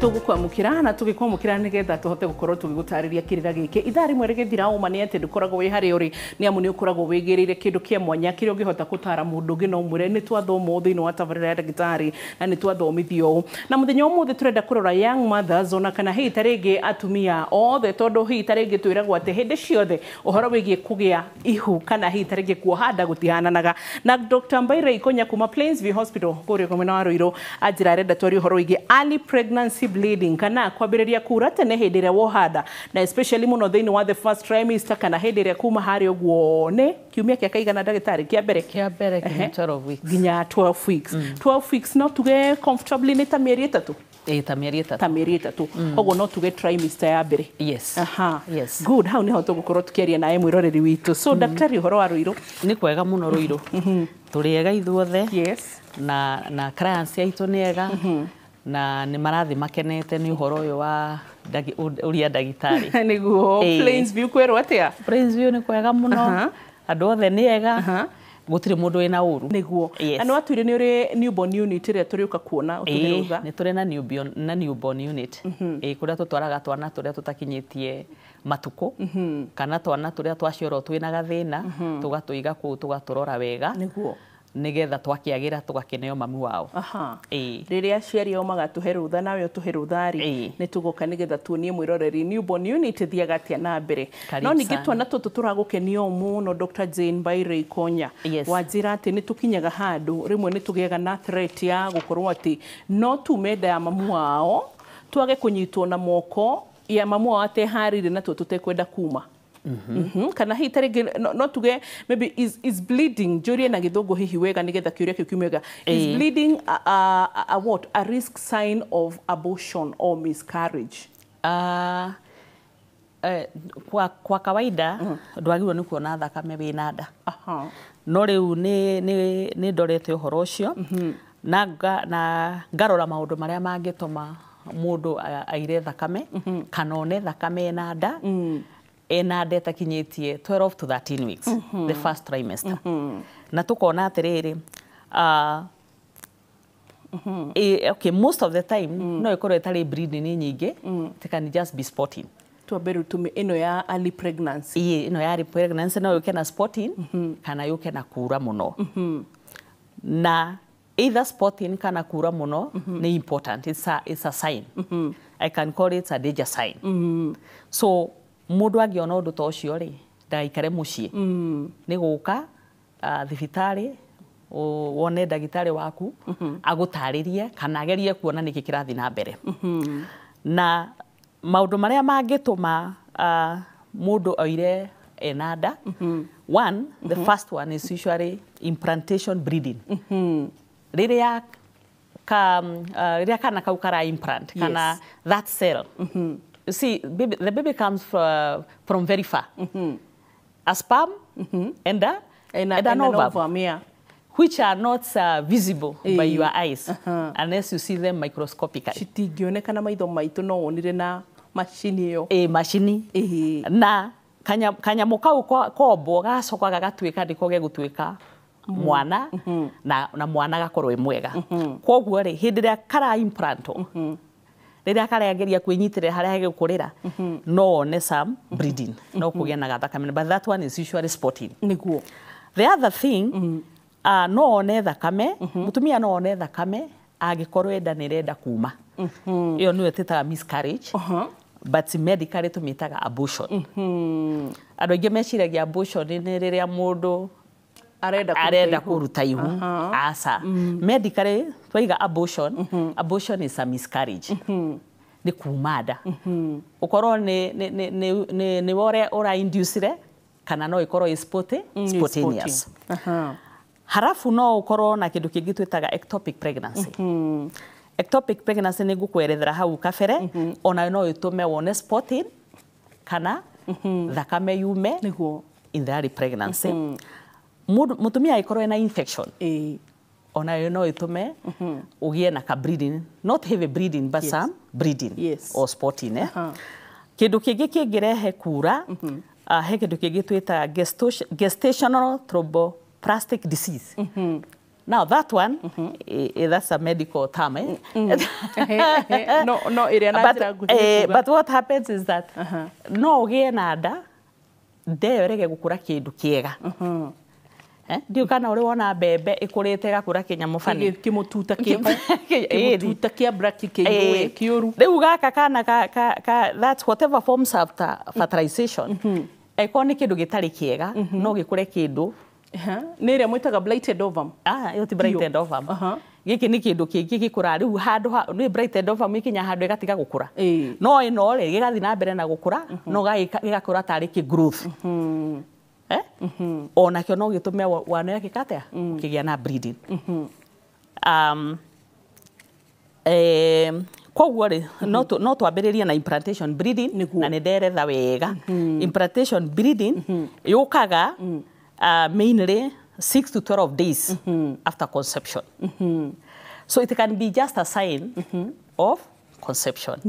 tugukwamukira na tugikwamukira nigetha tuhote gukorwo tugigutariria kirira giki ithaa rimwe rigithira uma ni ati dukoragwo wi hari uri ni amu ni ukoragwo wigirire kindu kia mwanya kiria ungihota gutara mundu ngi no mwire ni twathomo thiini wa tabarira ya ndagitari na ni twathomithio na muthenya umuthi turenda kurora young mothers ona kana hi taringi atumia othe tondu hi taringi twiragwo ati hindi ciothe uhoro wigie kugia ihu kana hi taringi kuohanda gutihananaga na Dr. Mbaire Ikonya kuma Plainsview Hospital kuria komena wa Ruiru ajira renda twari uhoro wigie early pregnancy bleeding kana kwambiriria kura tene hindi iria wohanda na especially muno thiini wa the first trimester kana hindi iria kuma hari uguo ni kiumia kia kaigana ndagitari kia mbere kia 12 weeks ginya 12 weeks 12 weeks no tuge comfortably ni ta mieri 3 ta mieri 3 ta mieri 3 koguo no tuge trimester ya mbere yes aha yes good how ni ho tugukorwo tukiaria nae mwiroreri witu so daktari uhoro wa Ruiru ni kwega muno Ruiru turiega ithuothe yes na clients aitu ni ega na ni marathi makenete ni uhoro uyu wa uria ndagitari niguo Plainsview kwero atia Plainsview ni kwega muno andu othe ni ega gutire mundu wina uru niguo anu atwire ni uri newborn unit iria turiuka kuona utugeruga ni turi na newborn unit kuria tutwaraga twana turia tutakinyitie matuko kana twana turia twacioro twina gathina tugatuiga ku tugaturora wega niguo nigetha twakiagira tugakeneo mamu wao riria aciari ao magatuhe rutha nawe utuhe ruthari ni tugoka nigetha tuonie mwiroreri newborn unit thiaga atia na mbere no ningi twana tutu turagukenio muno Dr. Jane Mbaire Ikonya wanjira ati ni tukinyaga handu rimwe ni tugiaga na threat ya gukorwo ati no tumenda ya mamu wao twage kunyitwo na moko ya mamu wao ate harire na tutekwenda kuma kana hi taringi no tuge maybe is bleeding jorie na githungu hihi wega nigetha kiuria kiu kiumega is bleeding what a risk sign of abortion or miscarriage kwa kawaida ndwagirwo ni kuona thakame wina nda no riu ni ndorete uhoro ucio na ngarora maundu maria mangituma mundu aire thakame kana one thakame na nda ena data kinyetie 12 to 13 weeks the first trimester na tukona atiriri okay most of the time no ikorwo itari bleeding ni nyingi it can just be spotting tuamberu tume ino ya early pregnancy ino ya early pregnancy no yuke na spotting kana yuke na kura muno na either spotting kana kura muno ni important it's a sign I can call it a danger sign so mundu angiona undu ta ucio ri ndaikare mucii ni guka thibitari wone ndagitari waku agutaririe kana agerie kuona niki kirathi na mbere na maundu maria mangituma mundu oire enada one the first one is usually implantation bleeding riria kana kau kara implant kana that cell you see, the baby comes from very far. A sperm and an ovum, which are not visible by your eyes unless you see them microscopically. Citingionekana maitho maitu no wonire na machini iyo. Machini. Na kanyamu kau kombo gacoka gagatwika ndiko gegutwika mwana na mwana gakorwo mwega. Koguo ri hindi ria kara implanto riria kareageria kwinyitirira haria hegukurira no one some bleeding no kugia na thakame but that one is usually spotting niguo the other thing no one thakame mutumia no one thakame agikorwo enda nirenda kuma iyo niyo tetaga miscarriage but medically tumitaga abortion andu aingi meciragia abortion ni riria mundu arenda kuruta ihu asa medically twaiga abortion is a miscarriage ni kumada ukorwo ni wore ora inducire kana no ikorwo spontaneous harafu no ukorwo na kindu kingi twitaga ectopic pregnancy ectopic pregnancy ni ngukwerethera hau kabere ona no itume wone spotting kana thakame yume niguo in the early pregnancy mutumia ikorwo na infection ona no itume ugie na ka bleeding not heavy bleeding but some bleeding or spotting kindu kingi kingirehe kura he kindu kingi twita gestational thromboplastic disease Now that one, that's a medical term. No, area na njira nguhĩ kuga. But what happens is that no ũgĩe na nda, ndeyo ĩrege gũkũra kĩndũ kĩega. Ndiũ kana ũrĩ wona mbembe ĩkũrĩte ĩgakũra kĩnyamũ bani. Kĩmũtuta kĩa braki kĩigũĩ kĩũru. Rĩu gaka kana that's whatever forms after fertilization. Eko nĩ kĩndũ gĩtarĩ kĩega, no gĩkũre kĩndũ. Nĩ ĩrĩa mwĩtaga blighted ovum. Ĩyo ti blighted ovum. Gĩkĩ nĩ kĩndũ kĩngĩ gĩkũra rĩu handũ nĩ blighted ovum ikinya handũ ĩgatiga gũkũra. No ĩno rĩ gĩgathiĩ na mbere na gũkũra, no gĩgakũra tarĩ kĩ growth. Ona kĩo no gĩtũme wana gĩka atĩa kĩgĩa na breeding. Koguo rĩ no twambĩrĩrie na implantation breeding na nĩ nderetha wega. Implantation breeding yũkaga mainly 6 to 12 days after conception. So it can be just a sign of conception.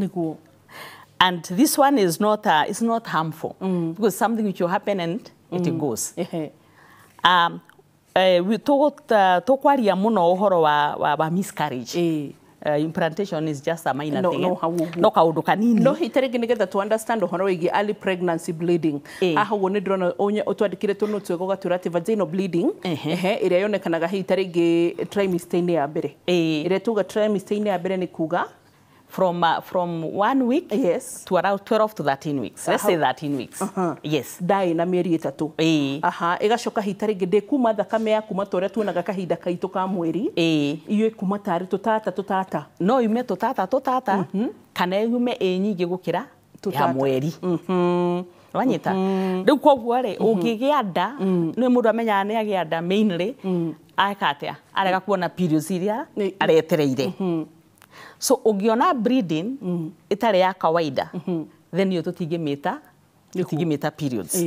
And this one is not it's not harmful because something which will happen and it goes. Tũkwaria mũno ũhoro wa miscarriage. Implantation is just a minor thing. No kaũndũ kanini. No hitarĩ nĩgetha to understand ũhoro wĩgiĩ early pregnancy bleeding. Haha ũguo nĩ ndĩrona ũtwandĩkire tũnũtũ ũgatwĩra atĩ vaginal bleeding ĩrĩa yonekanaga hitarĩ trimester-inĩ ya mbere. Ĩrĩa tuga trimester-inĩ ya mbere nĩ kuga from 1 week to around 12 to 13 weeks. Let's say 13 weeks. Yes. Ndai na mĩeri ĩtatũ. Ĩgacoka hitarĩ ndĩkuma thakame ya kuma torĩa tuonaga kahinda kaitũ ka mweri. Iyo ĩkuma tarĩ tũtata. No yume tũtata kana yume nyingĩ gũkĩra ya mweri. Wanyita. Rĩu koguo rĩ ũngĩgĩa nda nĩ mũndũ amenyaga nĩ agĩa nda mainly aka atĩa arega kuona periods iria aretereire. So ũngĩona breeding itarĩ ya kawaida then iyo tũtingĩmĩta periods.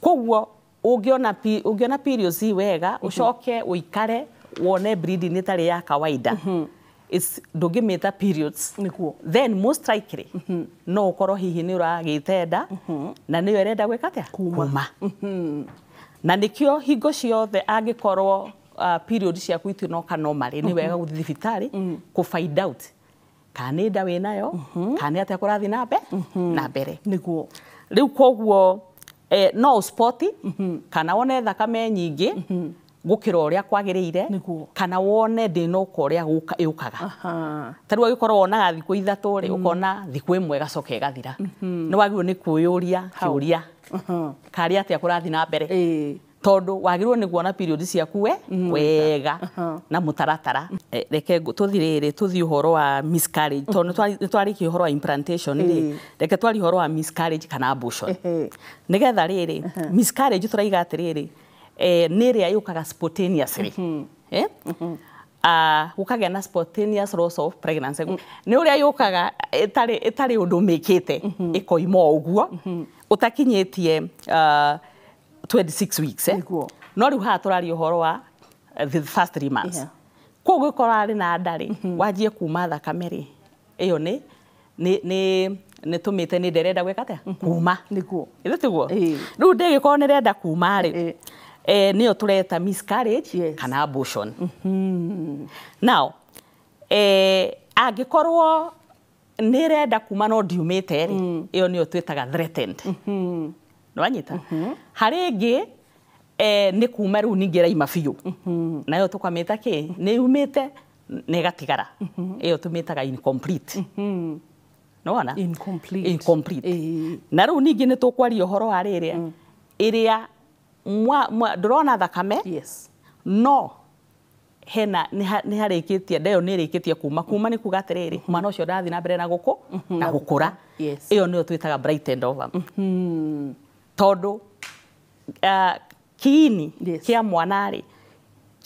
Koguo ũngĩona periods wega ũcoke ũikare wone breeding itarĩ ya kawaida. Ndũngĩmĩta periods. Then most likely no ũkorwo hihi nĩ ũragĩte nda na nĩyo ĩrenda gwĩka atĩa kuma. Na nĩkĩo hingo ciothe angĩkorwo period ciaku itinoka normally nĩ wega gũthiĩ thibitarĩ ku find out kana nĩ nda wĩnayo kana atĩa kũrathiĩ na mbere. Rĩu koguo no spot kana wone thakame nyingĩ gũkĩra ũrĩa kwagĩrĩire kana wone ndĩnoka ũrĩa yũkaga. Tarĩu agĩkorwo wonaga thikũ ithatũ rĩ ũkona thikũ ĩmwe ĩgacoka ĩgathira. Nĩ wagĩrĩirwo nĩ kwĩyũria kĩũria karĩ atĩa kũrathiĩ na mbere. Tondũ wagĩrĩirwo nĩ kuona period ciaku wega na mũtaratara. Reke tũthiĩ ũhoro wa miscarriage tondũ nĩ twarĩkia ũhoro wa implantation rĩ reke twarie ũhoro wa miscarriage kana abortion. Nĩgetha rĩrĩ miscarriage tũraiga atĩrĩrĩ nĩ ĩrĩa yũkaga spontaneously. Gũkagĩa na spontaneous loss of pregnancy. Nĩ ũrĩa yũkaga ĩtarĩ ũndũ mĩkĩte ĩkoima ũguo ũtakinyĩtie 26 weeks. No rĩu haha tũraria ũhoro wa the first 3 months. Koguo gĩkorwo arĩ na nda rĩ wanjie kuma thakame rĩ ĩyo nĩ tũmĩte nĩ nderenda gwĩka atĩa kuma. Ĩthĩ tiguo. Rĩu ndĩgĩkorwo nĩ renda kuma rĩ nĩyo tũreta miscarriage kana abortion. Now angĩkorwo nĩ renda kuma no ndiumĩte rĩ ĩyo nĩyo twĩtaga threatened. Wanyita. Harĩ ĩngĩ nĩ kuma rĩu ningĩ raima biũ. Nayo tũkamĩta kĩ nĩ yumĩte na ĩgatigara. Ĩyo tũmĩtaga incomplete. Nĩwona? Incomplete. Na rĩu ningĩ nĩ tũkwaria ũhoro wa rĩrĩa ĩrĩa ndũrona thakame no hena nĩ harĩkĩtie nda ĩyo nĩ ĩrĩkĩtie kuma nĩ kuga atĩrĩrĩ mwana ũcio ndarathiĩ na mbere na gũkũra. Ĩyo nĩyo twĩtaga blighted ovum. Tondũ kiini kĩa mwana rĩ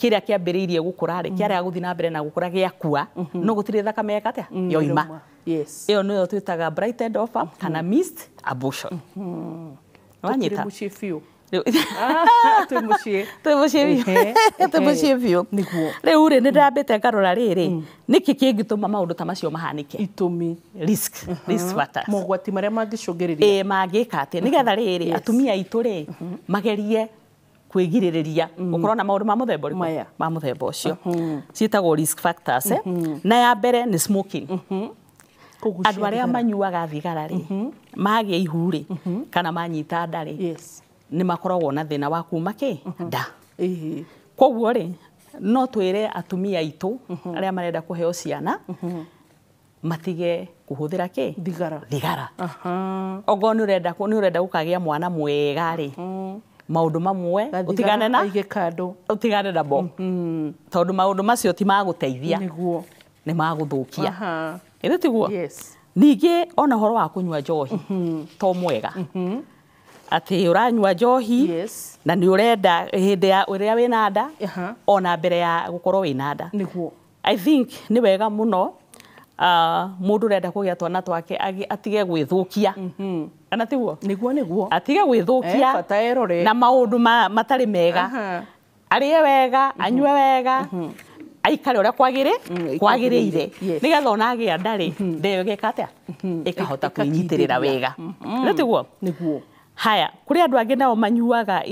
kĩrĩa kĩambĩrĩirie gũkũra rĩ kĩarega gũthiĩ na mbere na gũkũra gĩakua no gũtirĩ thakame yeka atĩa yoima. Ĩyo nĩyo twĩtaga blighted ovum kana missed abortion. Wanyita. Twĩ mũciĩ biũ. Rĩu rĩ nĩ ndambĩte ngarora rĩrĩ nĩkĩ kĩngĩtũma maũndũ ta macio mahanĩke. Itũmi risk factors. Mogwati marĩa mangĩcũngĩrĩria. Mangĩka atĩa nĩgetha rĩrĩ atumia aitũ rĩ magerie kwigiriria ukorwo na maundu ma muthemba Maya. ma muthemba ucio ciitagwo risk factors na ya mbere ni smoking andu aria manyuaga thigara ri magia ihu ri kana manyita nda ri Yes. ni makoragwo na thina wa kuma ki nda koguo ri no twire atumia itu aria marenda kuheo ciana matige kuhuthira ki thigara ogo ni urenda gukagia mwana mwega ri maundu mamwe utigane na bo tondu maundu macio ti maguteithia niguo ni maguthukia ithe tiguo Yes. ningi ona horo wa kunywa njohi to mwega ati uranywa njohi Yes. na ni urenda hindi ya uria wina nda ona mbere ya gukorwo wina nda niguo I think ni wega muno mundu urenda kugia twana twake atige gwithukia kana tiguo niguo atige gwithukia bata erore na maundu matari mega arie wega anywe wega aikare uria kwagiriire nigetha ona agia ndari ndeyo gikatia ikahota kwinyitirira wega tiguo niguo haya kuri andu angi nao manyuaga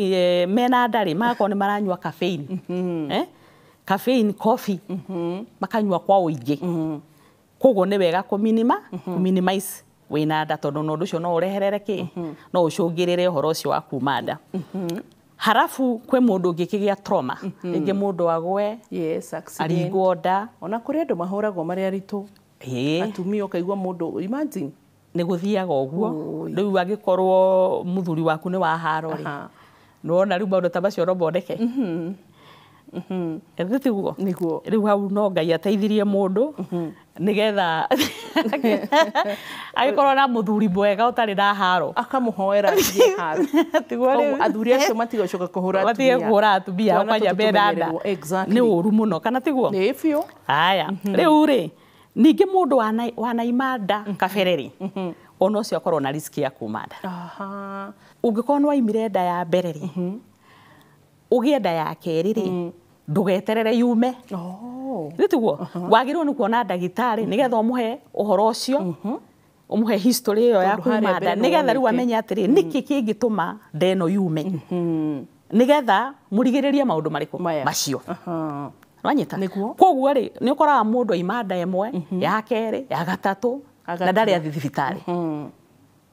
mena ndari makoni maranyua caffeine caffeine coffee makanyua kwa uingi koguo ni wega minimize wina nda tondu nondu ucio no ureherere ki no ucungirire uhoro ucio wa kuma nda harafu kwe mundu ngikigia trauma ringi mundu agwe yes accident aringwo nda ona kuri andu mahuragwo mari aritu atumia ukaigwa mundu imagine ni guthiaga uguo riu angikorwo muthuri waku ni wa haro ri nuona riu maundu ta macio robondeke tiguo niguo riu hau no Ngai ateithirie mundu nigetha agikorwo na muthuri mwega utari na haro akamuhoera thie haro tiguo riu athuri acio matigocoka kuhura atumia kwanja beranda ni uru muno kana tiguo ni fio haya riu ri ningi mundu wanaimanda kabereri ono cio akorwo na risk ya kuma nda ungikorwo no waimire nda ya mbere ri ugie nda ya keri ri ndugeterere yume tiguo wagirwo ni kuona ndagitari nigetha umuhe uhoro ucio umuhe history iyo ya kuma nda nigetha riu amenye atiri niki kingituma ndeno yume nigetha murigiririe maundu mariku macio wanyita koguo ri ni ukoraga mundu aimanda emwe ya keri ya gatatu na ndari athi thibitari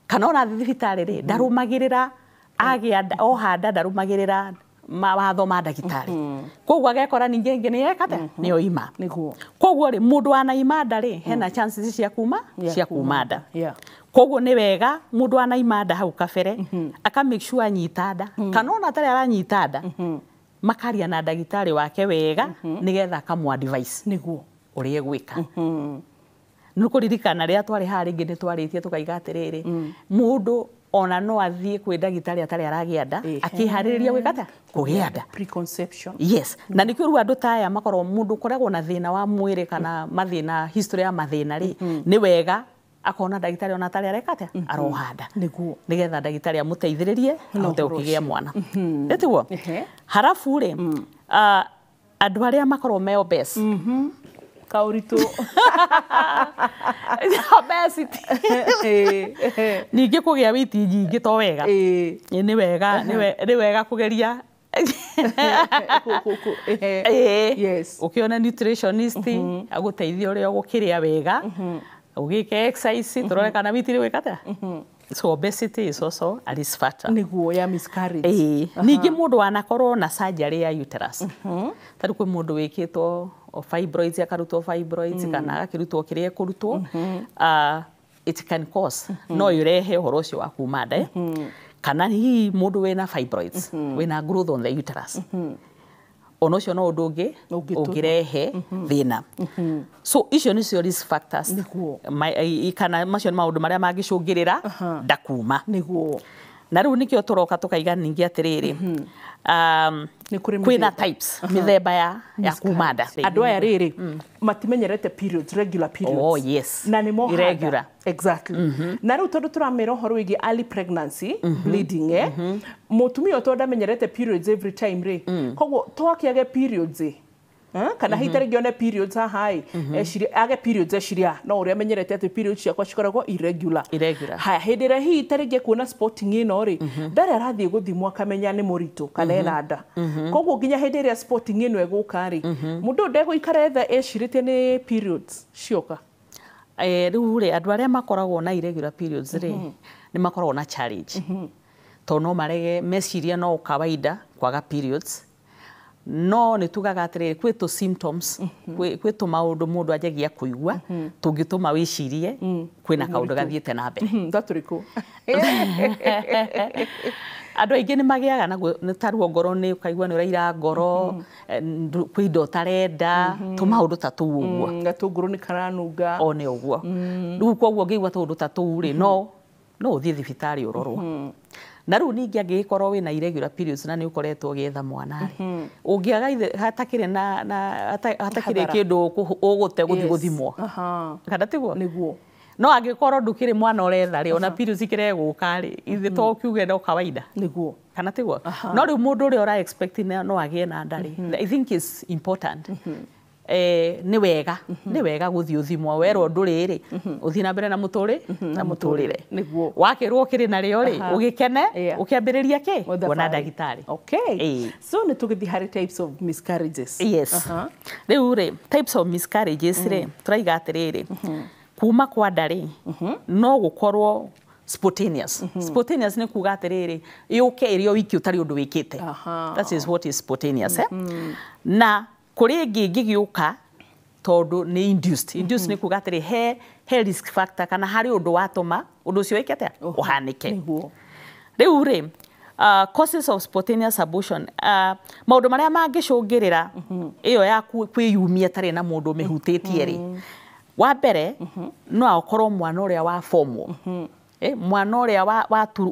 kana ona athi thibitari ri ndarumagirira agia ohanda ndarumagirira mawatho ma ndagitari koguo agekora ningi ngi ni yekate ni oima koguo ri mundu anaimanda ri hena chances cia kuma nda koguo ni wega mundu anaimanda hau kabere aka make sure anyita nda kana ona atari aranyita nda makaria na ndagitari wake wega nigetha akamu advice niguo urie gwika nukuririkana ria twari hari ngi ni twaritie tukaiga atiriri mundu ona no athie kwi ndagitari atari aragia nda akihariria gwikata kugia nda preconception yes na nikio ru andu taya makorwo mundu koragwo na thina wa mwiri kana mathina history ya mathina ri ni wega akona ndagitari ona atari arekate arohanda niguo nigetha ndagitari amuteithiririe ahote ukigia mwana etiguo harafu ri andu aria makorwo me obese kauritu obesity ningi kugia witi nyingi to wega ni wega kugeria yes ukiona nutritionist aguteithia uria ugukiria wega ugike exercise turore kana witi ri wikata so obesity is also a risk factor niguo ya miscarriage ningi mundu anakorwo na surgery ya uterus tari kwi mundu wikitwo fibroids akarutwo fibroids kana akirutwo kiria kurutwo it can cause no irehe uhoro ucio wa kuma nda kana hi mundu wina fibroids wina growth on the uterus ono cio no undu ungirehe thina so icio ni cio risk factors kana macio ni maundu maria mangicungirira ndakuma niguo na riu nikio turoka tukaiga ningi atiriri kwina types mithemba ya kuma nda andu aya riri matimenyerete periods regular periods oh yes na ni mo irregular exactly na riu tondu turamira horo wigi early pregnancy bleeding mutumia tondu amenyerete periods every time ri koguo twakiage periods kana hitarĩ one periods hai age periods eciria no ũrĩa menyerete atĩ periods ciakwa cikoragwo irregular haya hĩndĩ ĩrĩa hihi tarĩngĩ kuona spotting ĩno rĩ ndarĩ arathiĩ gũthimwo akamenya nĩ mũritũ kana ena nda koguo nginya hĩndĩ ĩrĩa spotting ĩno ĩgũka rĩ mũndũ ndegũikara etha ecirĩtie nĩ periods cioka rĩu rĩ andũ arĩa makoragwo na irregular periods rĩ nĩ makoragwo na challenge tondũ no marege meciria no kawaida kwaga periods no nĩ tugaga atĩrĩrĩ kwĩ tũ symptoms kwĩ tũ maũndũ mũndũ anjagia kũigua tũngĩtũma wĩcirie kwĩna kaũndũ gathiĩte na mbere ndatũrĩkũ andũ aingĩ nĩ magĩaga naguo nĩ taruo ngoro nĩ ũkaigua nĩ ũraira ngoro kwĩ indo ũtarenda tũmaũndũ ta tũu ũguo gatũngũrũ nĩ karanunga o nĩ ũguo rĩu koguo ngĩigua tũũndũ ta tũu rĩ no ũthiĩ thibitarĩ ũrorwo na rĩu ningĩ angĩgĩkorwo wĩna irregular periods na nĩ ũkoretwo ũgĩetha mwana rĩ ũngĩaga hatakĩrĩ kĩndũ ũgũte gũthiĩ gũthimwo kana tiguo nĩguo no angĩkorwo ndũkĩrĩ mwana ũretha rĩ ona periods ikĩregũka rĩ ithe to kiuge no kawaida nĩguo kana tiguo no rĩu mũndũ ũrĩa ũra expect no agĩe na nda rĩ I think is important nĩ wega gũthiĩ ũthimwo werwo ndũrĩ rĩ ũthiĩ na mbere na mũtũrĩre nĩguo wakĩrwo kĩrĩ narĩo rĩ ũgĩkene ũkĩambĩrĩria kĩ kuona ndagĩtarĩ so nĩ tũgĩthiĩ harĩ types of miscarriages rĩu rĩ types of miscarriages rĩ tũraiga atĩrĩrĩ kuma kwa nda rĩ no gũkorwo spontaneous nĩ kuga atĩrĩrĩ yũke ĩrĩ o wiki ũtarĩ ũndũ wĩkĩte that is what is spontaneous na kũrĩ ĩngĩ ĩngĩgĩũka tondũ nĩ induced nĩ kuga atĩrĩ he risk factor kana harĩ ũndũ watũma ũndũ ũcio wĩkĩte ũhanĩke rĩu rĩ causes of spontaneous abortion maũndũ marĩa mangĩcũngĩrĩra ĩyo ya kwĩyumia tarĩ na mũndũ ũmĩhutĩtie rĩ wa mbere no akorwo mwana ũrĩa wa formwo mwana ũrĩa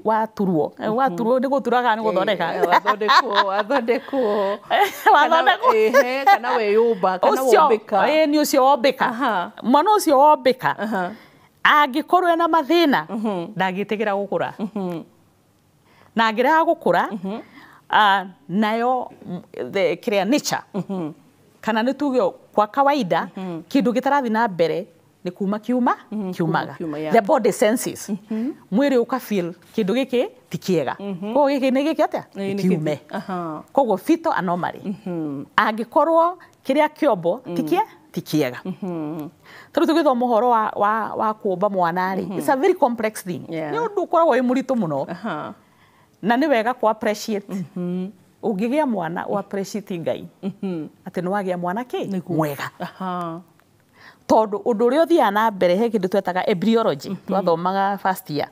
waturwo nĩ gũturaga nĩ gũthondeka wathondekwo kana weyũmba kana wombĩka nĩ ũcio wombĩka mwana ũcio wombĩka angĩkorwo ena mathĩna ndangĩtĩkĩra gũkũra na angĩrega gũkũra nayo kĩrĩa nature kana nĩ tuge kwa kawaida kĩndũ gĩtarathiĩ na mbere nĩ kuma kiumaga the body senses mwĩrĩ ũka feel kĩndũ gĩkĩ ti kĩega koguo gĩkĩ nĩ gĩkĩ atĩa kiume koguo fetal anomaly angĩkorwo kĩrĩa kĩombo ti kĩega tondũ tũgĩthoma ũhoro wa kũũmba mwana rĩ it's a very complex thing nĩ ũndũ ũkoragwo wĩ mũritũ mũno na nĩ wega ku appreciate ũngĩgĩa mwana u appreciate Ngai atĩ nĩ wagĩa mwana kĩ mwega tondũ ũndũ ũrĩa ũthiaga na mbere he kĩndũ twetaga embryology twathomaga first year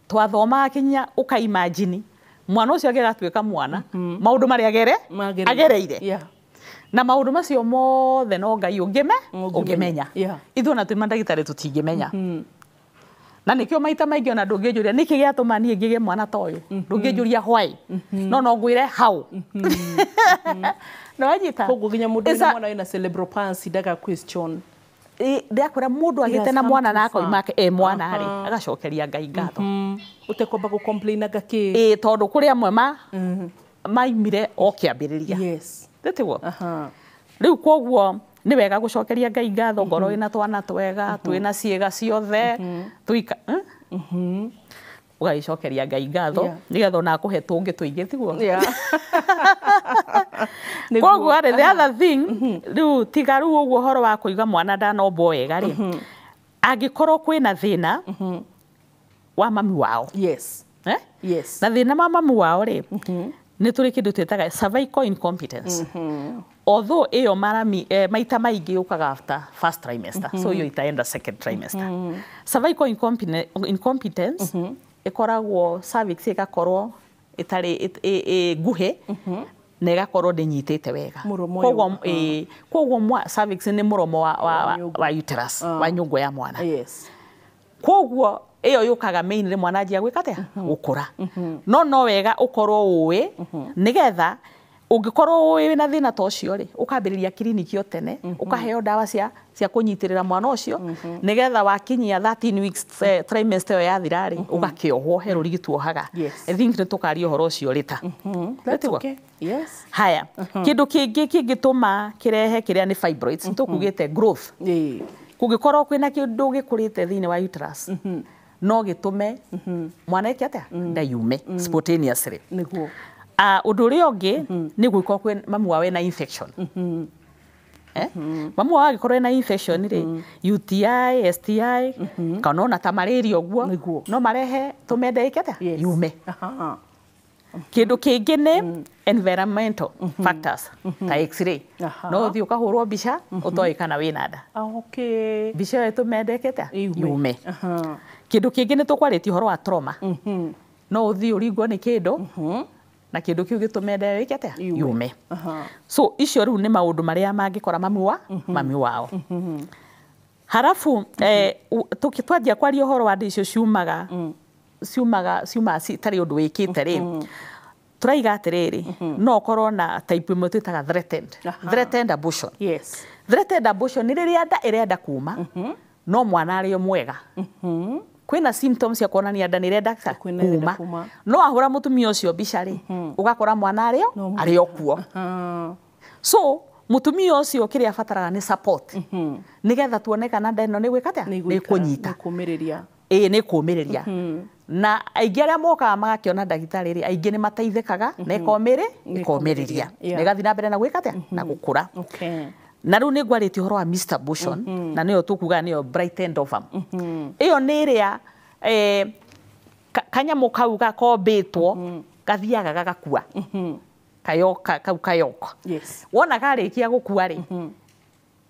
twathomaga kinya ũkaimagine mwana ũcio agĩgatuĩka mwana maũndũ marĩa agereire na maũndũ macio mothe no Ngai ũngĩmenya ithuĩ ona twĩ mandagĩtarĩ tũtingĩmenya na nĩkĩo maita maingĩ ona ndũngĩnjũria nĩkĩ gĩatũma niĩ ngĩgĩe mwana ta ũyũ ndũngĩnjũria why no ngwĩre how Nawajita. Koguo nginya mũndũ wĩna mwana wĩna cerebral palsy ndaga question. Ndakora mũndũ agĩte na mwana na akoima mwana rĩ agacokeria Ngai ngatho. Utekomba ku complain agakĩ. Tondũ kũrĩ amwe maimire o kĩambĩrĩria. Yes. Ndĩtĩwo. Rĩu koguo nĩ wega gũcokeria Ngai ngatho ngoro ĩna twana twega twĩna ciĩga ciothe tuika ũgaicokeria Ngai ngatho nĩgetha ona akũhe tũngĩ tũingĩ tiguo. Koguo arĩ the other thing rĩu tiga rĩu ũguo ũhoro wa kũiga mwana ndanombo wega rĩ angĩkorwo kwĩna thĩna wa mami wao. Yes. Yes. Na thĩna wa mami wao rĩ nĩ tũrĩ kĩndũ twĩtaga cervical incompetence. Although ĩyo maita maingĩ yũkaga after first trimester, so yo itaenda second trimester. Cervical incompetence ĩkoragwo cervix ĩgakorwo ĩtarĩ nguhĩ na ĩgakorwo ndĩnyitĩte wega. Koguo cervix nĩ mũromo wa uterus wa nyũngũ ya mwana. Yes. Koguo ĩyo yũkaga mainly mwana anjia gwĩka atĩa gũkũra. No wega ũkorwo ũĩ nĩgetha Ungikorwo wina thina ta ucio ri ukambiriria kliniki o tene ukaheo dawa cia kunyitirira mwana ucio nigetha wakinyia 13 weeks trimester ya thirari ugakiohwo he rurigitwo haga. I think nitukari uhoro ucio rita. That's okay. Yes. Haya kindu kingi kingituma kirehe kiria ni fibroids tukugite growth. Kungikorwo kwina kindu gikurite thiini wa uterus no gitume mwana atia ndayume spontaneously. Niguo Undu uria ungi ni gwikwo kwi mamu wawe na infection. Mamu wawe agikorwo na infection ri UTI, STI kana ona ta malaria uguo no marehe tumende ikete yume. Kindu kingi ni environmental factors ta x-ray. No thi ukahurwo mbica utoi kana wina nda. Okay. Mbica yetu mendekete yume. Kindu kingi ni tukwaritie horo wa trauma. No uthi uringwo ni kindu na kindu kiu gitumende wikete yume. So icio riu ni maundu maria mangikora mami wao. Harafu tukitwanjia kwaria horo wa icio ciumaga tari undu wikite ri turaiga atiriri no korwo na type imwe twitaga threatened abortion. Yes. Threatened abortion ni riria nda irenda kuma no mwana ari mwega. Kwina symptoms ya kuonania nda ni irenda kuma no ahura mutumia ucio mbica ri ugakora mwana ari okuo. So mutumia ucio kiria abataraga ni support nigetha tuone kana nda ino ni gwikate ni kunyita kumiriria ni kumiriria. Na aingi aria mokaga magakiona ndagitari ri aingi ni mateithikaga na ikomiriria nigathi na mbere na gwikate na gukura. Na riu ni ngwariti horo wa Mr. Abortion na niyo tukuga niyo brightened ovum. Iyo ni iria kanyamu kau gakombitwo gathiaga gagakua kayoka. Wona garikia gukua ri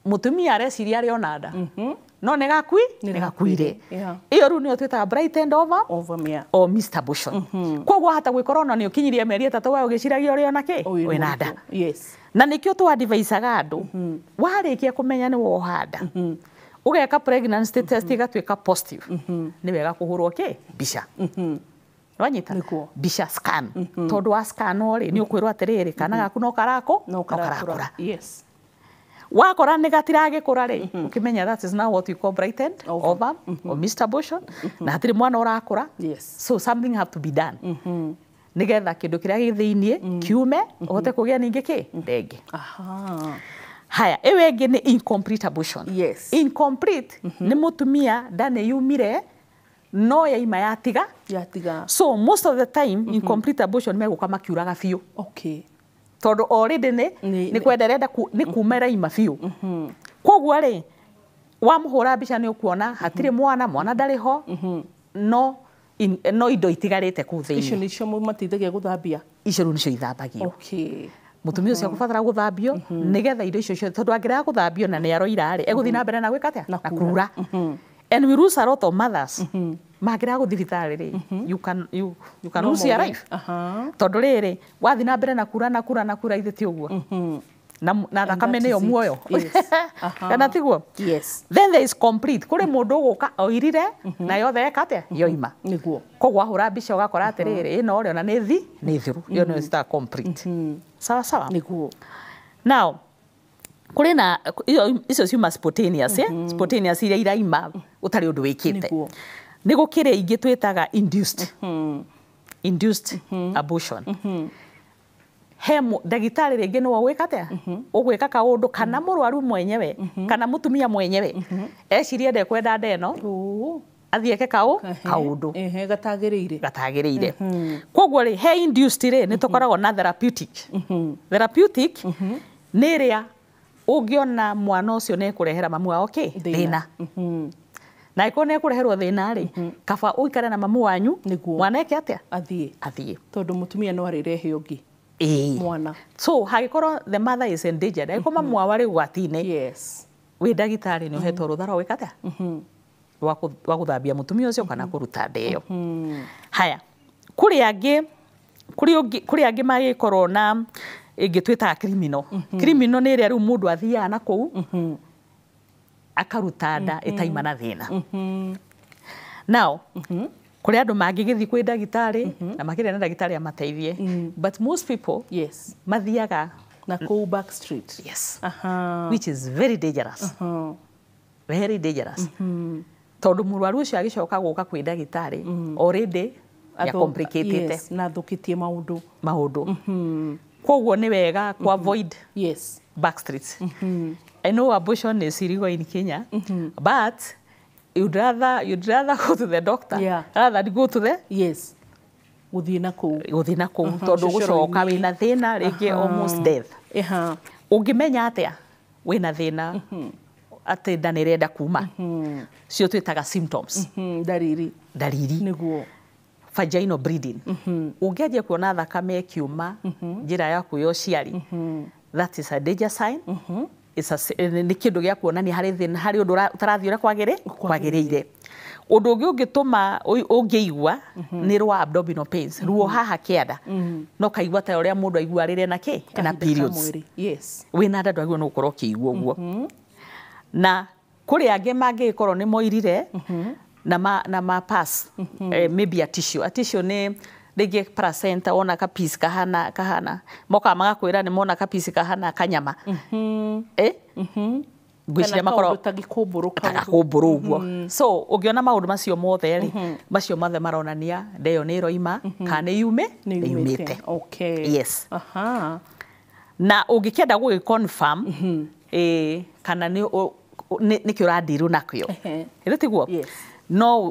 mutumia areciria ari ona nda no ni gakuire. Iyo riu niyo twitaga brightened ovum o Mr. Abortion. Koguo hata gwikora ona ni ukinyirie mieri 3 wa ugiciragia uri ona ki wina nda. Na nikio tu advice-aga andu warikia kumenya ni wohanda ugeka pregnancy test igatwika positive ni wega kuhurwo ki mbica wanyita mbica scan tondu wa scan ori ni ukwirwo atiriri kana gaku no karakura. Yes. Wakora ni gatiragikura ri ukimenya that is now what you call brightened ovum or Mr. Abortion na hatiri mwana urakura. So something have to be done nigetha kindu kiria githiinie kiume uhote kugia ningi ki ndenge. Haya ewe ngi ni incomplete abortion. Incomplete ni mutumia ndane yumire no yaima yatiga. So most of the time incomplete abortion meguka makiuraga biu. Tondu already ni kwenderenda ni kumera ima biu. Koguo ri wamuhura mbica ni ukuona hatire mwana ndariho no indo itigarite ku thiini. Icio nicio mateithagia guthambia. Icio nicio ithambagio. Mutumia ucio akubatara guthambio nigetha indo icio cio tondu angirega guthambio na ni aroira ri eguthi na mbere na gwikate na kura. And we lose a lot of mothers. Magirega guthibitari ri you can lose your life. Tondu riri wathi na mbere na kura ithiti uguo. Na thakame niyo muoyo. Kana tiguo? Then there is complete. Kuri mundu guka oirire na yothe ekate yoima. Niguo. Koguo ahura mbica ugakora atiriri ino ri ona ni thiru. Iyo ni sta complete. Sawa. Niguo. Now kuri na icio ciuma spontaneous spontaneous iria iraima utari undu wikite. Ni gukire ingi twitaga induced abortion. Hemu ndagitari ringi no gwikate ugwika kaundu kana murwaru mwenyewe kana mutumia mwenyewe ecirie ndekwenda ndeno athieke kaundu gatagiriire. Koguo ri he induced ri ni tukoragwo na therapeutic ni ria ungiona mwana ucio ne kurehera mamu wao ki thina na iko ne kureherwo thina ri kaba uikare na mamu wanyu mwana eke atia athie tondu mutumia no arirehe ungi mwana. So hagikorwo the mother is endangered eko mamu wao ari gwatine wi ndagitari ni uhetwo ruthara wikate wa guthambia mutumia ucio kana kuruta ndeyo. Haya kuri angi magikorwo na ingi twita criminal. Criminal ni ria riu mundu athia na kou akaruta nda itaima na thina. Now kuri andu mangigithii kwi ndagitari na makire na ndagitari amateithie but most people yes mathiaga na go back street yes which is very dangerous very dangerous tondu murwaru ucio agicoka guka kwi ndagitari already ya complicated yes na thukitie maundu koguo ni wega ku avoid yes back streets I know abortion is illegal in Kenya but you'd rather go to the doctor rather than go to the yes guthii na kou tondu gucoka wina thina ringi almost death ungimenya atia wina thina ati nda ni renda kuma cio twitaga symptoms dariri niguo vaginal bleeding ungeje kuona thakame kiuma njira yaku ya uciari that is a danger sign ni kindu gia kuonania hari thina hari undu utarathi ura kwagirire undu ungi ungituma ungiigua ni rwa abdominal pains ruo haha kianda no kaigua ta uria mundu aigua rire na periods yes wina nda ndwagio no korwo kiigua uguo na kuri angi mangikorwo ni moirire na ma pass maybe a tissue ni rigi placenta ona ka piece kahana moka magakwira ni mona ka piece kahana kanyama gwiciria makoro tagikumburu uguo so ugiona maundu macio mothe ri macio mothe maronania ndeyo ni roima kana yumite okay yes na ungikenda gugiconfirm kana ni kiuradiru nakyo tiguo yes no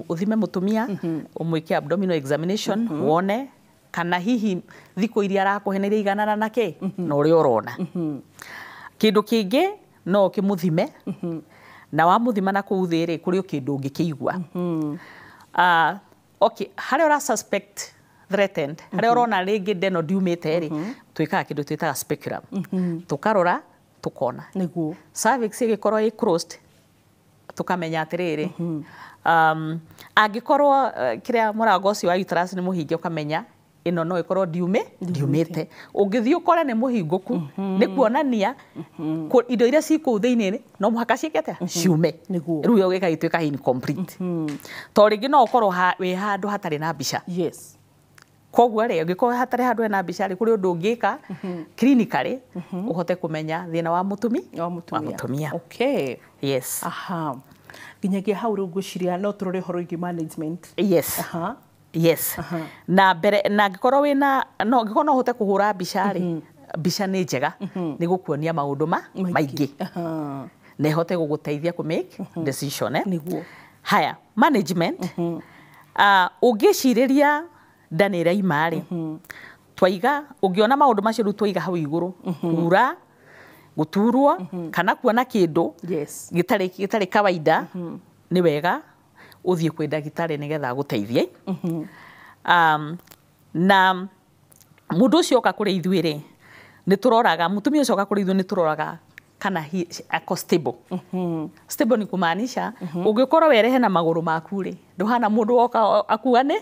uthime mutumia umwike abdominal examination wone kana hihi thiko iria arakuheneria iganana nake no uri urona kindu kingi no kimuthime na wa muthima na kuuthiri kuri kindu ungikigwa okay hari ora suspect threatened hari urona ringi ndeno diumite ri twikaga kindu twitaga speculum tukarora tukona niguo cervix igikorwo i closed tukamenya atiriri angikorwo kiria murango ucio wa uterus ni muhinge ukamenya ino no ikorwo diumite ungithii ukore ni muhinguku ni kuonania indo iria ciku thiini no muhaka cikete ciume riu yo gikaituika incomplete to ringi no ukorwo wi handu hatari na mbica yes koguo ri ungikorwo hatari handu na mbica ri kuri undu ungika clinically uhote kumenya thina wa mutumia okay yes ginyagia hau riu ngwiciria no turore horo igi management yes yes na bere na ngikorwo wina no ngikorwo no hote kuhura mbica ri mbica ni njega ni gukuonia maundu maingi na hote guguteithia ku make decision niguo haya management ungiciriria ndani raima ri twaiga ungiona maundu macio ru twaiga hau iguru hura guturwo kana kuona kindu yes gitari kawaida ni wega uthie kwi ndagitari nigetha guteithie na mundu ucio ka kuri ithuire ni turoraga mutumia ucio ka kuri ithu ni turoraga kana ako stable stable ni kumaanisha ungikorwo werehe na maguru maku ri nduhana mundu woka akuane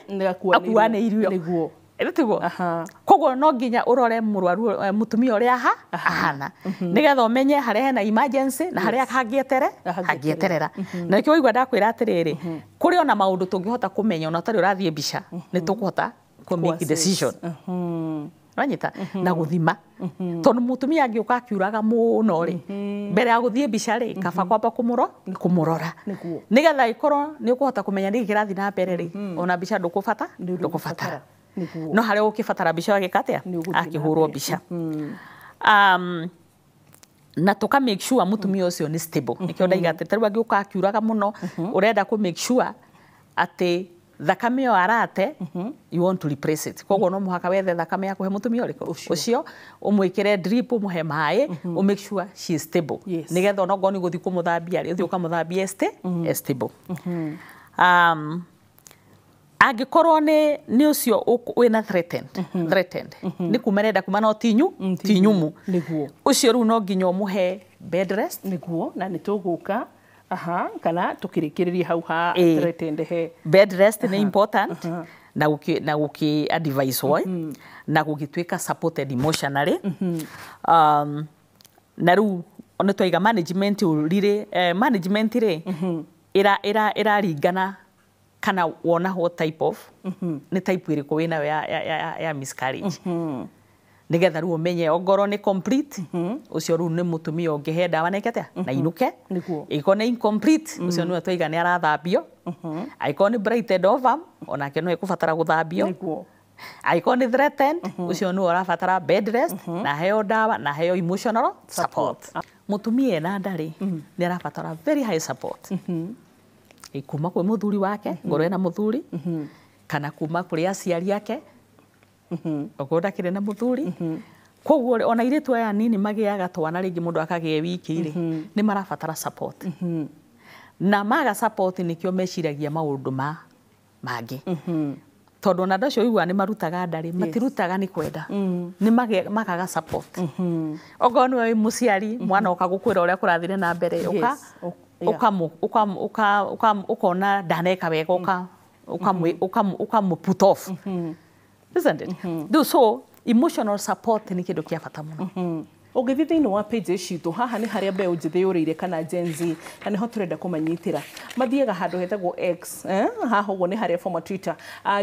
irio niguo tiguo koguo no nginya urore murwaru mutumia uria ahana nigetha umenye haria hena emergency na haria hangieterera na nikio igwa ndakwira atiriri kuri ona maundu tungihota kumenya ona tari urathie mbica ni tukuhota ku make decision wanyita na guthima tondu mutumia angiuka akiuraga muno ri mbere ya guthie mbica ri kaba kwamba kumurora nigetha ikorwo ni ukuhota kumenya ni kirathi na mbere ri ona mbica ndukubatara no hari ukibatara mbica agikatia akihurwo mbica na tuka make sure mutumia ucio ni stable nikio ndaiga ati taru agiuka akiuraga muno urenda ku make sure ati thakame yo arate you want to replace it koguo no muhaka wethe thakame ya kuhe mutumia ucio umwikire drip umuhe mai make sure she is stable nigetha ono goni guthi kumuthambia ri uthi ukamuthambia stable agikorwo ni ucio wina threatened ni kumerenda kuma no tinyumu niguo ucio ru no nginya umuhe bed rest niguo na ni tuguka kana tukirikiriria hau threatened he bed rest ni important na guki advise na gugitwika supported emotionally na ru ona twaiga management ri ira ringana kana wona what type of ni type iriku wina ya miscarriage nigetha ru umenye ongoro ni complete ucio ru ni mutumia ungihe ndawa nekete na inuke iko ni incomplete ucio ni atwiga ni arathambio aiko ni brighted ovum onake no ikubatara guthambio aiko ni threatened ucio ni arabatara bed rest na heo ndawa na heo emotional support mutumia na ndari ni arabatara very high support kuma kwe muthuri wake ngoro ena muthuri kana kuma kuri aciari yake ogoda kire na muthuri koguo ona iritu aya nini magiaga twana ringi mundu akagie wiki ri ni marabatara support na maga support nikio meciragia maundu mangi tondu na ndacio igwa ni marutaga ndari matirutaga ni kwenda ni magaga support ogono we muciari mwana okagukwira uria kurathire na mbere ukona ndaneka wega ukamu put off isn't it? So emotional support ni kindu kia bata muno Ugithi thiini wa page citu haha ni haria mbeũ njithi yuriire kana Gen Z na niho turenda kumanyitira mathiega handu hetagwo X haha uguo ni haria former Twitter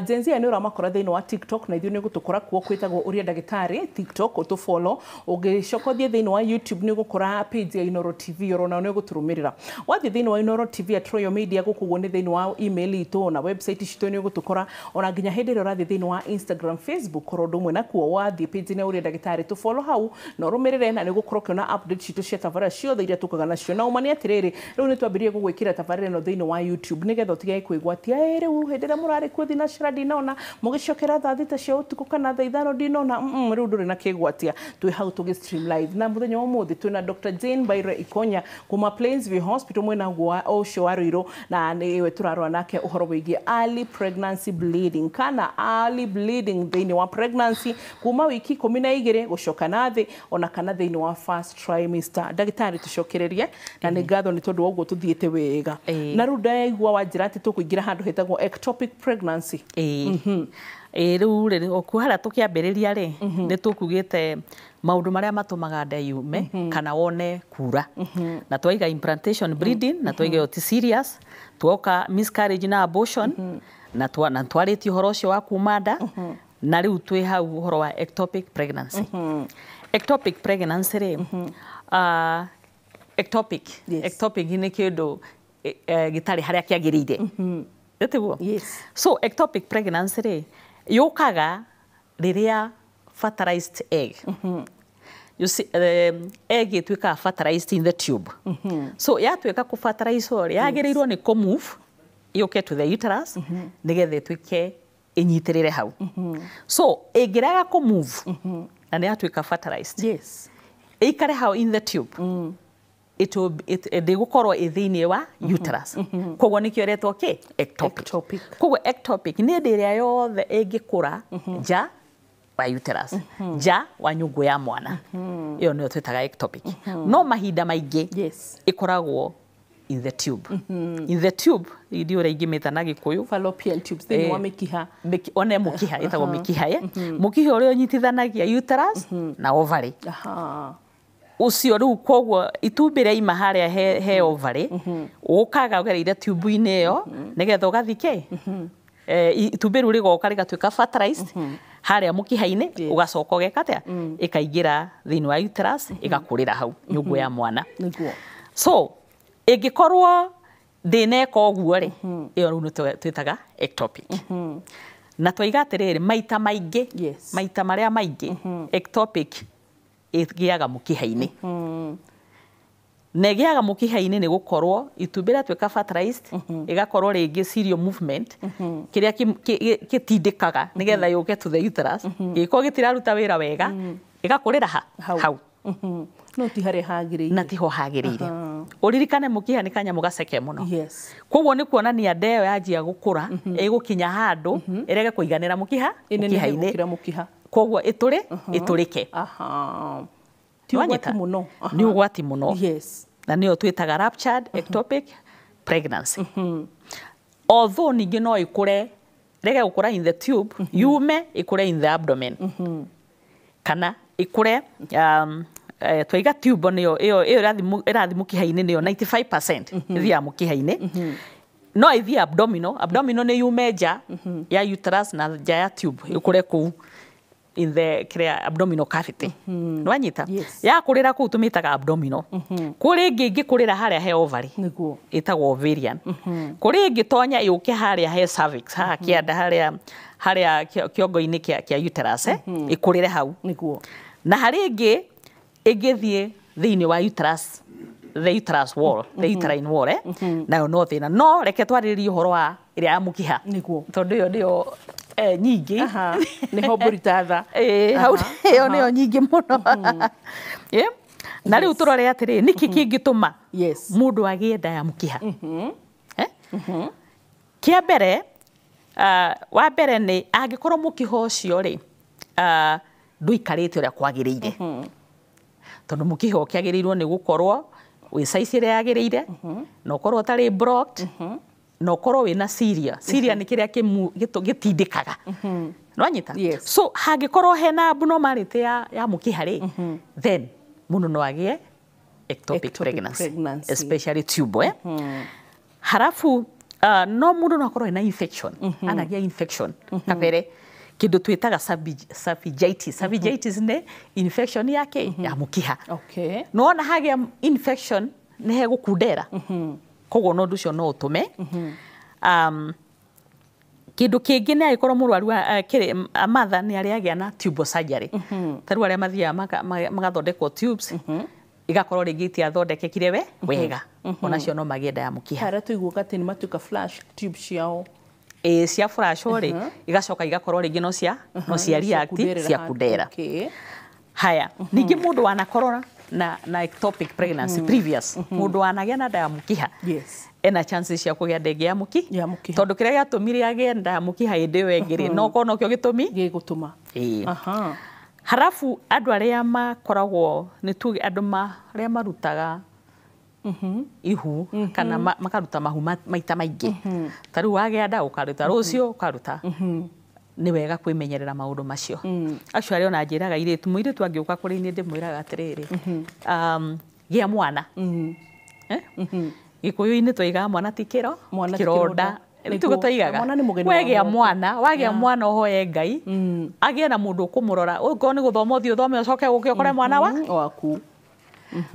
Gen Z ni uramakora thiini wa TikTok na ithuĩ ni gutukora kuo kwitagwo uria ndagitari TikTok utufollow ugicokothie thiini wa YouTube ni gukora page ya Inoro TV orona ni guturumirira wathi thiini wa Inoro TV at Royal Media gukuguo ni thiini wa email itu na website citu ni gutukora ona nginya hindi ria urathi thiini wa Instagram Facebook oro ndumwe na kuo wathi page ni uria ndagitari tu follow hau na urumirire na ni gukorwo kiona update citu cia tabarira ciothe iria tukaga nacio na umani atiriri riu ni twambirie gugwikira tabarira no thiini wa YouTube nigetha utige kwigwatia riu hindira murari kuthi na shira dinona mugicokera thaa thita cia utuku kana thaa ithano dinona riu nduri na kigwatia twi hau tugi stream live na muthenya wa muthi twina Dr. Jane Baire Ikonya kuma Plainsview Hospital mwena gwa Osho Ariro na niwe turarwa nake uhoro wigie early pregnancy bleeding kana early bleeding thiini wa pregnancy kuma wiki 12 gucoka na thi ona kana thiini wa first trimester ndagitari tucokererie na ni ngatho ni tondu woguo tuthiete wega na ru ndaigua wanjira ati tukuingira handu hetagwo ectopic pregnancy riu okuhara tukiambiriria ri ni tukugite maundu maria matumaga nda yume kana wone kura na twaiga implantation bleeding na twaiga oti serious tuoka miscarriage na abortion na twaritio horo cio wa kuma nda na riu twi hau horo wa ectopic pregnancy ectopic pregnancy ri ectopic ni kindu gitari haria kiagirire etiguo so ectopic pregnancy ri yukaga riria fertilized egg you see egg itwika fertilized in the tube so yatwika ku fertilize ori yagirirwo ni ko move yuke to the uterus nigethe itwike inyitirire hau so igiraga ko move na ni atwika fertilized ikare hau in the tube it gukorwo ithiini wa uterus koguo nikio retwo ki ectopic koguo ectopic ni ndiria yothe ingikura ja wa uterus ja wa nyungu ya mwana iyo ni twitaga ectopic no mahinda maingi ikoragwo in the tube in the tube idio reigimeta na gikuyu fallopian tubes thiini wa mikiha one mukiha itagwo mikiha mukiha uria unyitithanagia uterus na ovary ucio riu koguo itumbire ima haria he ovary ukaga ugereire tube-ini iyo nigetha ugathike itumbiru rigoka rigatwika fertilized haria mukiha-ini ugacoka ugekatia ikaingira thiini wa uterus igakurira hau nyungu ya mwana so ingikorwo ndineka uguo ri iyo riu twitaga ectopic na twaiga atiriri maita maria maingi ectopic igiaga mukiha-ini negiaga mukiha-ini ni gukorwo itumbira twika fertilized igakorwo ringi serial movement kiria kitindikaga nigetha yuke to the uterus giko gitiraruta wira wega igakurira hau no ti haria hagirire na tiho hagirire uririkane mukiha ni kanyamu gaceke muno koguo ni kuonania ndeo yanjia gukura igukinya handu irege kuiganira mukiha-ini koguo iturike ni ugwati muno na niyo twitaga ruptured ectopic pregnancy although ningi no ikure rege gukura in the tube yume ikure in the abdomen kana ikure twaiga tube niyo iyo irathi mukiha-ini niyo 95% ithia mukiha-ini no ithi abdominal nĩ yume nja ya uterus na nja ya tube ikũre kũu in the abdominal cavity nwanyita ya kũrĩra kũu tũmĩtaga abdominal kũrĩ ĩngĩ kũrĩra harĩa he ovary ĩtagwo ovarian kũrĩ ĩngĩ tonya yũke harĩa he cervix haha kĩanda harĩa kĩongo-inĩ kĩa uterus ikũrĩre hau na harĩ ĩngĩ ĩngĩthiĩ thĩinĩ wa uterus the uterus wall the uterine wall nayo no thĩna no reke twarĩrĩrie ũhoro wa ĩrĩa ya mũkiha tondũ ĩyo nĩyo nyingĩ nĩho mbũri ta tha hau ĩyo nĩyo nyingĩ mũno na rĩu tũrore atĩrĩ nĩkĩ kĩngĩtũma mũndũ agĩe nda ya mũkiha kĩa mbere wa mbere nĩ angĩkorwo mũkiha ũcio rĩ ndũikarĩte ũrĩa kwagĩrĩire tondũ mũkiha ũkĩagĩrĩirwo nĩ gũkorwo wĩ size ĩrĩa yagĩrĩire na ũkorwo ũtarĩ blocked na ũkorwo wĩna cilia nĩ kĩrĩa gĩtindĩkaga nwanyita so hangĩkorwo hena abnormality ya mũkiha rĩ then mũndũ no agĩe ectopic pregnancy especially tube harafu no mũndũ no akorwo ena infection anagia infection kabere kĩndũ twĩtaga cervicitis nĩ infection yake ya mũkiha no ona hagĩa infection nĩ hegũkundera koguo no ũndũ ũcio no ũtũme kĩndũ kĩngĩ nĩ agĩkorwo mũrwaru amatha nĩ arĩa agĩa na tube surgery ta rĩu arĩa mathiaga magathondekwo tubes igakorwo rĩngĩ itiathondekekire wega onacio no magĩe nda ya mũkiha harĩa tũiguaga atĩ nĩ matuĩka flash tube ciao cia flash rĩ igacoka igakorwo rĩngĩ no cia react cia kundera haya ningĩ mũndũ wanakorwo na ectopic pregnancy previous mũndũ wanagĩa na nda ya mũkiha ena chances cia kũgĩa nda ĩngĩ ya mũkiha tondũ kĩrĩa gĩatũmire agĩe nda ya mũkiha hĩndĩ ĩyo ĩngĩ rĩ no korwo nokĩo gĩtũmi gĩgũtũma harafu andũ arĩa makoragwo nĩ tuge andũ arĩa marutaga ihu kana makaruta mahu maita maingĩ ta rĩu wagĩa nda ũkaruta rũciũ ũkaruta nĩ wega kwĩmenyerera maũndũ macio actually ona njĩraga irĩtu mũirĩtu angĩũka kũrĩ niĩ ndĩmwĩraga atĩrĩrĩ gĩa mwana gĩkũyũ-inĩ twaigaga mwana ti kĩronda nĩtugo twaigaga wagĩa mwana ũhoye Ngai agĩe na mũndũ ũkũmũrora ũkorwo nĩ gũthoma ũthiĩ ũthome ũcoke ũke ũkore mwana waku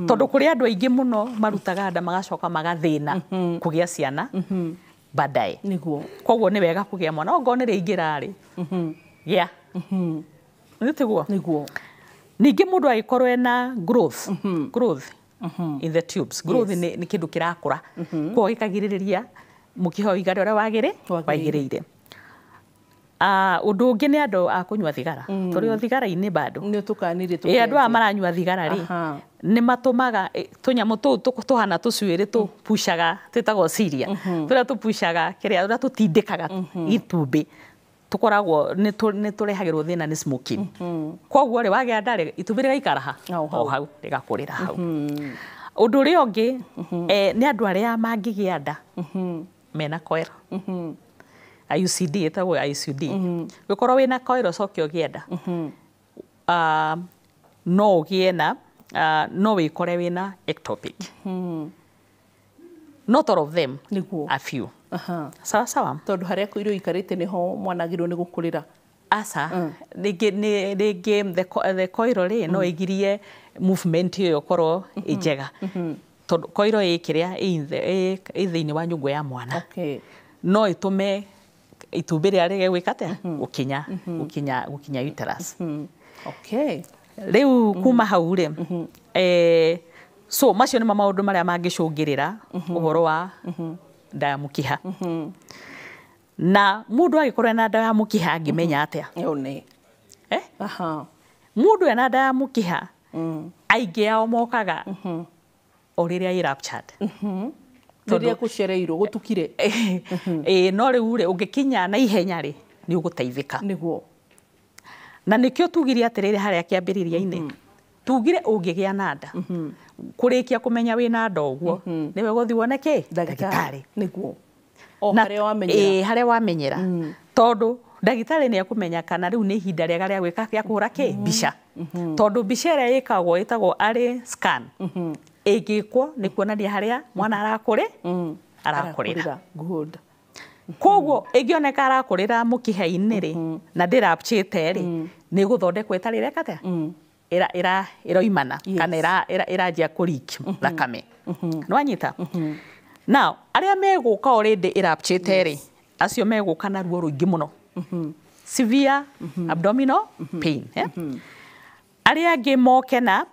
tondũ kũrĩ andũ aingĩ mũno marutaga nda magacoka magathĩna kũgĩa ciana baadaye koguo nĩ wega kũgĩa mwana okorwo nĩ rĩingĩra rĩ gĩa nĩguo ningĩ mũndũ agĩkorwo ena growth in the tubes growth nĩ kĩndũ kĩrakũra koguo gĩkagirĩrĩria mũkiha ũigare ũrĩa wagĩrĩire ũndũ ũngĩ nĩ andũ a kũnyua thigara tũrĩ o thigara-inĩ bado andũ aya maranyua thigara rĩ nĩ matũmaga tũnyamũ tũu tũhana tũcuĩrĩ tũpucaga twĩtagwo cilia tũrĩa tũpucaga kĩrĩa tũtindĩkaga itumbĩ tũkoragwo nĩ tũrehagĩrwo thĩna nĩ smoking koguo rĩ wagĩa nda rĩ itumbĩ rĩgaikara o hau rĩgakũrĩra hau ũndũ ũrĩa ũngĩ nĩ andũ arĩa mangĩgĩa nda mena coil IUCD ĩtagwo IUCD gũkorwo wĩna coil ũcoke ũgĩe nda no ũgĩe na no wĩkore wĩna ectopic not all of them a few sawa tondũ harĩa kũirwo ikarĩte nĩho mwanagĩrwo nĩ gũkũrĩra aca rĩngĩ the coil rĩ no ĩgirie movement ĩyo ĩkorwo ĩ njega tondũ coil ĩkĩrĩa ĩ thĩinĩ wa nyũngũ ya mwana no ĩtũme itumbĩ rĩrĩa rĩgwĩka atĩa gũkinya uterus rĩu kuma hau rĩ so macio nĩmo maũndũ marĩa mangĩcũngĩrĩra ũhoro wa nda ya mũkiha na mũndũ agĩkorwo ena nda ya mũkiha angĩmenya atĩa mũndũ ena nda ya mũkiha aingĩ ao mokaga o rĩrĩa ĩ ruptured rĩrĩa gũcereirwo gũtukire no rĩu rĩ ũngĩkinya na ihenya rĩ nĩ ũgũteithĩka nĩguo na nĩkĩo tugire atĩrĩrĩ harĩa kĩambĩrĩria-inĩ tugire ũngĩgĩa na nda kũrĩkia kũmenya wĩna nda ũguo nĩ wega ũthiĩ wone ndagĩtarĩ nĩguo harĩa wamenyera tondũ ndagĩtarĩ nĩ ekũmenya kana rĩu nĩ ihinda rĩega rĩa gwĩka gĩa kũhũra mbica tondũ mbica ĩrĩa ĩtagwo arĩ scan ĩngĩkwo nĩ kuonania harĩa mwana arakorera good koguo ingioneka arakorera mukiha-ini ri na ndirapchite ri ni guthondekwo itari reka atia iroimana kana iranjia kurik thakame nwanyita now aria meguka already irapchite ri acio meguka na ruo ruingi muno severe abdominal pain aria angi moke na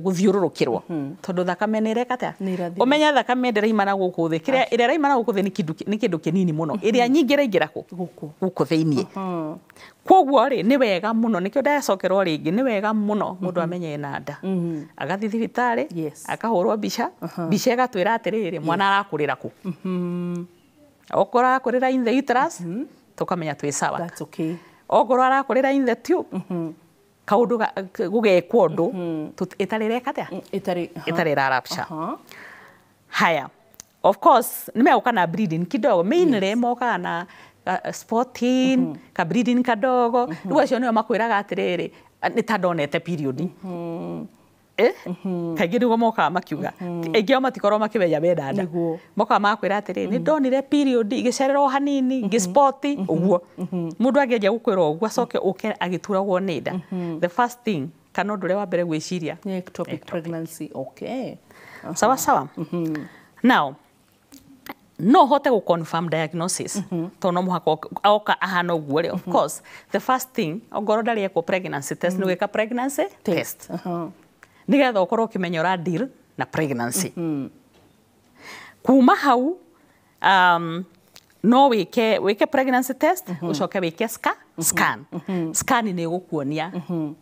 guthiururukirwo tondu thakame ni reka atia umenya thakame ndiraimana guku thi kiria ira raimana guku thi ni kindu kinini muno iria nyingi raingira guku thiini koguo ri ni wega muno nikio ndacokerwo ringi ni wega muno mundu amenye ena nda agathi thibitari akahurwo mbica mbica igatwira atiriri mwana arakurira ku okora akurira in the uterus tukamenya twi sawa that's okay okora arakurira in the tube kaundu gugekwo ndu itari reka atia itari rapture haya of course nimeguka na bleeding kidogo mainly moka na spotting ka bleeding kadogo riu acio nio makwiraga atiriri ni ta ndonete period kaingĩ nĩguo mokaga makiuga aingĩ ao matikorwo makĩmenya mena nda mokaga makwĩra atĩrĩ nĩ ndonire period igĩcererwo hanini ngĩspoti ũguo mũndũ angĩanjia gũkwĩra ũguo acoke ũke agĩturagwo nĩ nda the first thing kana ũndũ ũrĩa wa mbere gwĩciria ectopic pregnancy okay sawa sawa now no hote go confirm diagnosis to no muhaka oka ahana ũguo rĩ of course the first thing ongorwo ndarĩ ekwo pregnancy test nĩ gwĩka pregnancy test nigetha ukorwo ukimenya ura deal na pregnancy kuma hau no wike pregnancy test ucoke wike scan ni gukuonia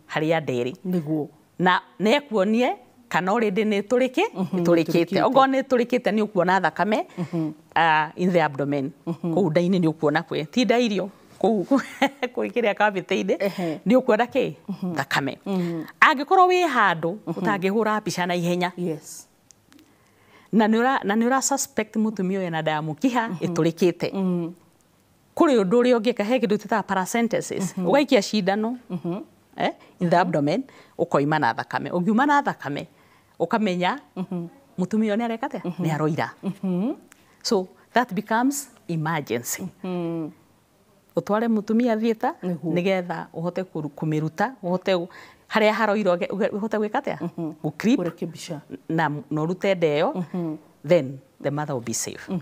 haria nderi niguo na nekuonie kana already ni turikite ogo ni turikite ni ukuona thakame in the abdomen kuu nda-ini ni ukuona kwe ti nda irio kuikiria cavity-ini ni ukuona ki thakame angikorwo wi handu utangihura mbica na ihenya na ni ura suspect mutumia uyu na nda ya mukiha iturikite kuri undu uria ungika he kindu tita paracentesis ugaikia cindano in the abdomen ukoima na thakame ungiuma na thakame ukamenya mutumia ni areka atia ni aroira so that becomes emergency utware mutumia thieta nigetha uhote kumiruta uhote haria haroiro uhote gwika atia kurekebisha na no rute ndeo then the mother will be safe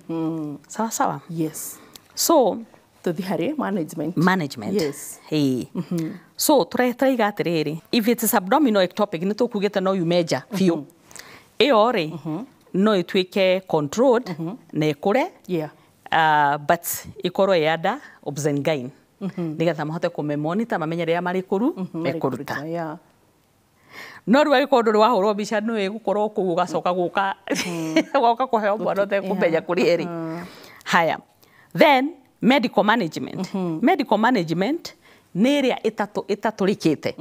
sawa sawa yes so tuthi hari management yes hey so turaiga atiriri if it is abdominal ectopic ni tukugite no yumeja fiu iyo ri no itwike controlled na ikure but ikorwo yada obzengain nigetha mahote kumemonitor mamenye ria mari kuru ekuruta no rwa ikondu rwa hurwo mbica no igukorwo ku ugacoka guka goka kuheo mwana te kumenya kuri eri haya then medical management nä ĩrĩa ĩtatũrĩkĩte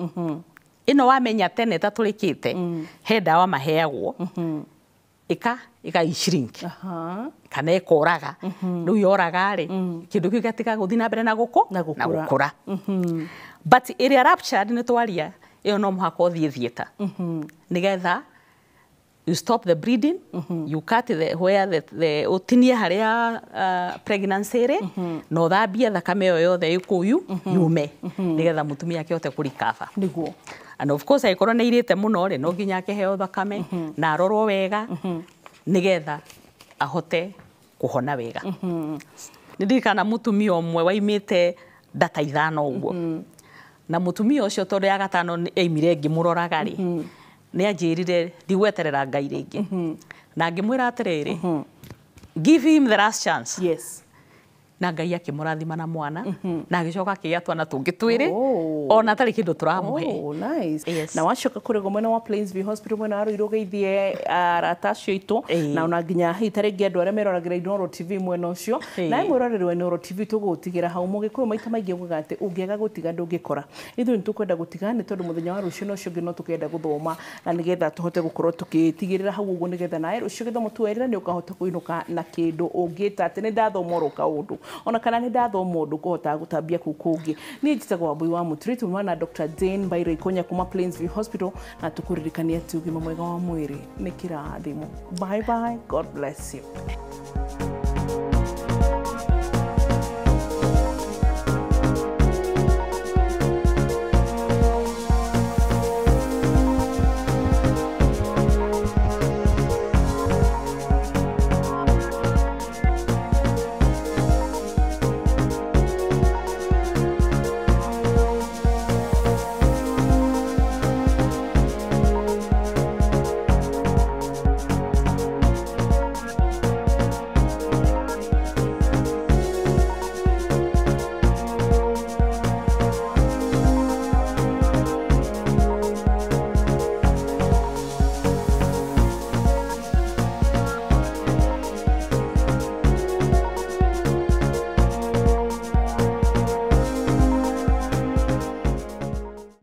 ĩno wamenya tene ĩtatũrĩkĩte he ndawa maheagwo ĩka-shrink kana ĩkoraga rĩu yoraga rĩ kĩndũ kĩu gĩgatiga gũthiĩ na mbere na gũkũra but ĩrĩa ruptured nĩ twaria ĩyo no mũhaka ũthiĩ theatre nĩgetha you stop the bleeding you cut where the utinie haria pregnancy ri no thambia thakame yo yothe ikuyu yume nigetha mutumia akihote kurikava niguo and of course aikorwo nĩ irĩte mũno ri no nginya akiheo thakame na arorwo wega nigetha ahote kuhona wega ndirikana mutumia ũmwe waimĩte ndata ithano ũguo na mutumia ũcio tondu ya gatano aimire ngĩmũroraga ri nĩ anjĩrire ndigweterera Ngai rĩngĩ na ngĩmwĩra atiriri give him the last chance yes na Ngai akĩmũrathima na mwana na agĩcoka akĩgĩa twana tũngĩ twĩrĩ ona tarĩ kĩndũ tũramũhe nice na wacoka kũrĩ mwena wa Plainsview Hospital mwena wa Ruiru geithie arata acio aitũ na ona nginya hihi tarĩngĩ andũ arĩa meroragĩra Inooro TV mwena ũcio na mwĩroreri wa Inooro TV tũgũtigĩra hau mũgĩkũyũ maita maingĩ ugaga atĩ ũngĩaga gũtiga ndũngĩkora ithuĩ nĩ tũkwenda gũtiga nĩ tondũ mũthenya wa rũciũ ũcio ũngĩ no tũkenda gũthoma na nĩgetha tũhote gũkorwo tũkĩtigĩrĩra hau ũguo nĩgetha nawe rũciũ gĩthomo tuerĩra nĩ ũkahota kũinũka na kĩndũ ũngĩta atĩ nĩ ndathoma oro kaũndũ ona kana nĩ ndathoma ũndũ kũhota gũtambia kũu kũngĩ. Niĩ njĩtagwo Wambui wa Mũturi, tũmana na Dr. Jane Mbairo Ikonya kuma Plainsview Hospital, na tũkũririkania atĩ ũgima mwega wa mwĩrĩ nĩ kĩrathimo. Bye bye, God bless you.